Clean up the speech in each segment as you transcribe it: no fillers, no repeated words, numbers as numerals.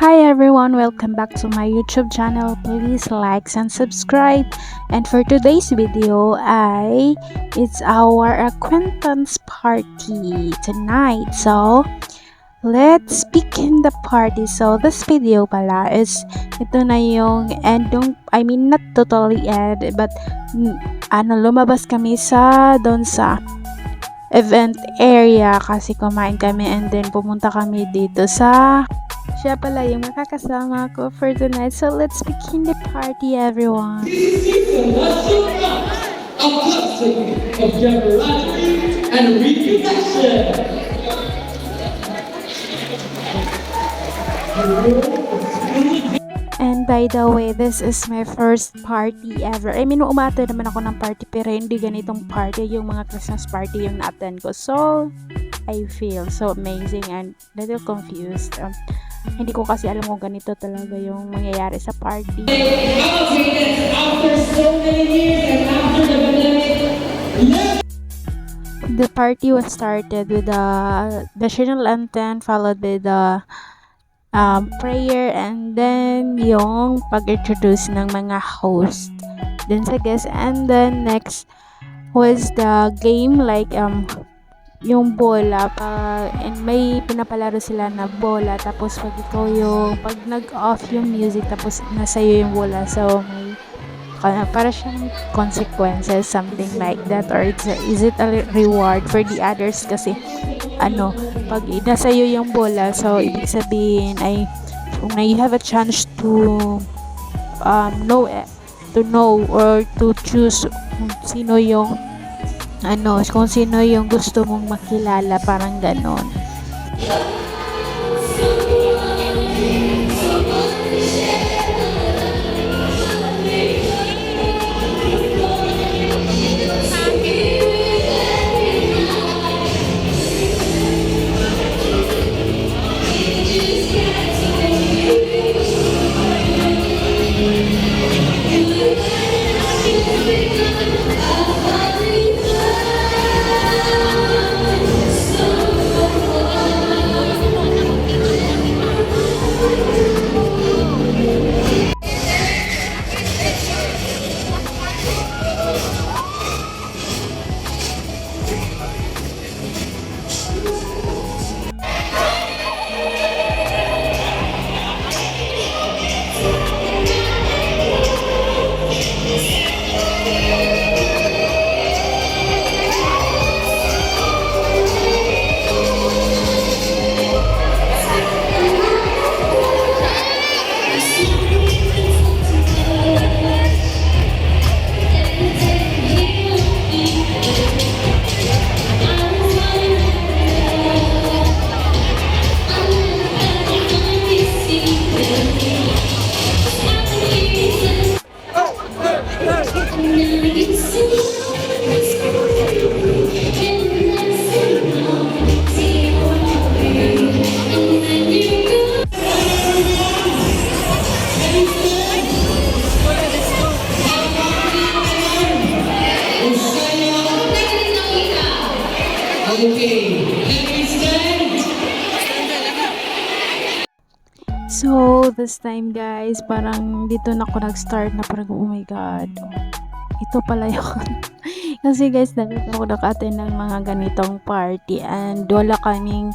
Hi everyone, welcome back to my YouTube channel. Please like and subscribe. And for today's video it's our acquaintance party tonight. So let's begin the party. So this video pala is ito na yung end ng, not totally end, but lumabas kami doon sa event area kasi kumain kami and then pumunta kami dito sa siya pala yung makakasama ko for tonight. So let's begin the party, everyone. This season, let's show up a classic of Jabberwocky and reconnection. And by the way, this is my first party ever. Umate naman ako ng party pero hindi ganitong party, yung mga Christmas party yung na-attend ko. So, I feel so amazing and little confused. Hindi ko kasi alam kung ganito talaga yung mangyayari sa party. After so many years and after the pandemic, the party was started with the national anthem followed by the prayer and then yung pag-introduce ng mga host then sa guest, and then next was the game like yung bola and may pinapalaro sila na bola, tapos pag nag-off yung music tapos nasa iyo yung bola, so may para siyang consequences, something like that, or is it a reward for the others kasi pag nasa iyo yung bola, so ibig sabihin ay kung you have a chance to know or to choose kung sino yung gusto mong makilala, parang ganon. So, this time guys, parang dito na ako nag-start na parang, oh my god, ito pala yun. Kasi guys, ako naka-attend ng mga ganitong party and wala kaming,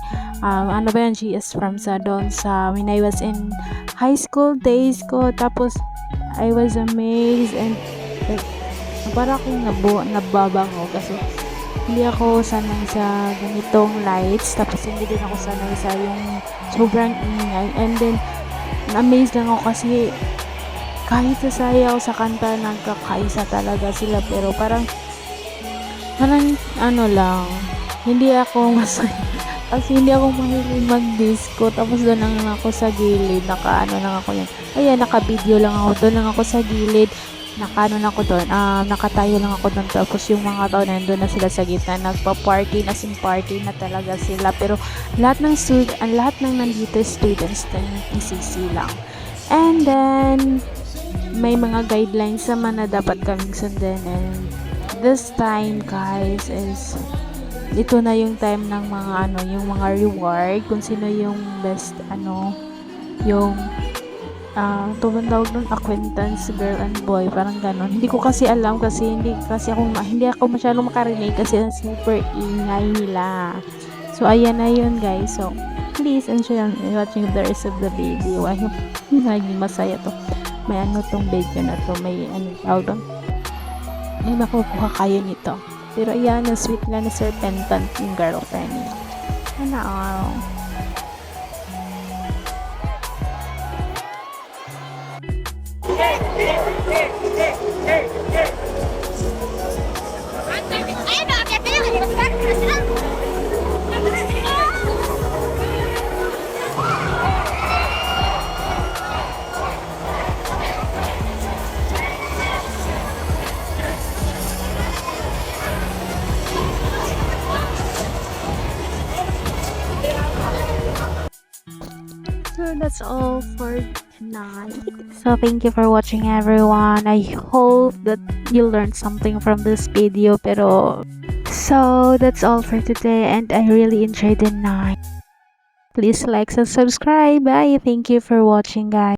GS from sa doon sa when I was in high school days ko. Tapos, I was amazed and like, parang akong nababango kasi hindi ako sanay sa ganitong lights, tapos hindi din ako sanay sa yung sobrang ingay, and then amazed lang ako kasi kahit sasayaw sa kanta nagkakaisa talaga sila, pero parang lang, hindi ako masaya kasi hindi ako mahilig mag-disco. Tapos doon lang ako sa gilid, naka-video lang ako, doon lang ako sa gilid, nakatayo lang ako doon, tapos yung mga tao nandun na sila sa gitna, nagpa-party na, party na talaga sila, pero lahat ng nandito students ng PCC lang. And then may mga guidelines naman na dapat kaming sundin, and this time guys is ito na yung time ng mga yung mga reward, kung sino yung best yung tawag nun, acquaintance, girl and boy, parang ganon. Hindi ko kasi alam kasi hindi ako masyadong makarelate kasi super ingay nila. So, ayan na yun guys. So, please enjoy watching the rest of the video. Ay, naging masaya to. May ano tong video na to. May ano tawag doon. May makukuha kayo nito. Pero ayan, ang sweet lang na serpentant yung girlfriend niya. Ano all. So that's all for tonight. So thank you for watching everyone. I hope that you learned something from this video. So that's all for today and I really enjoyed the night. Please like and subscribe. Bye. Thank you for watching guys.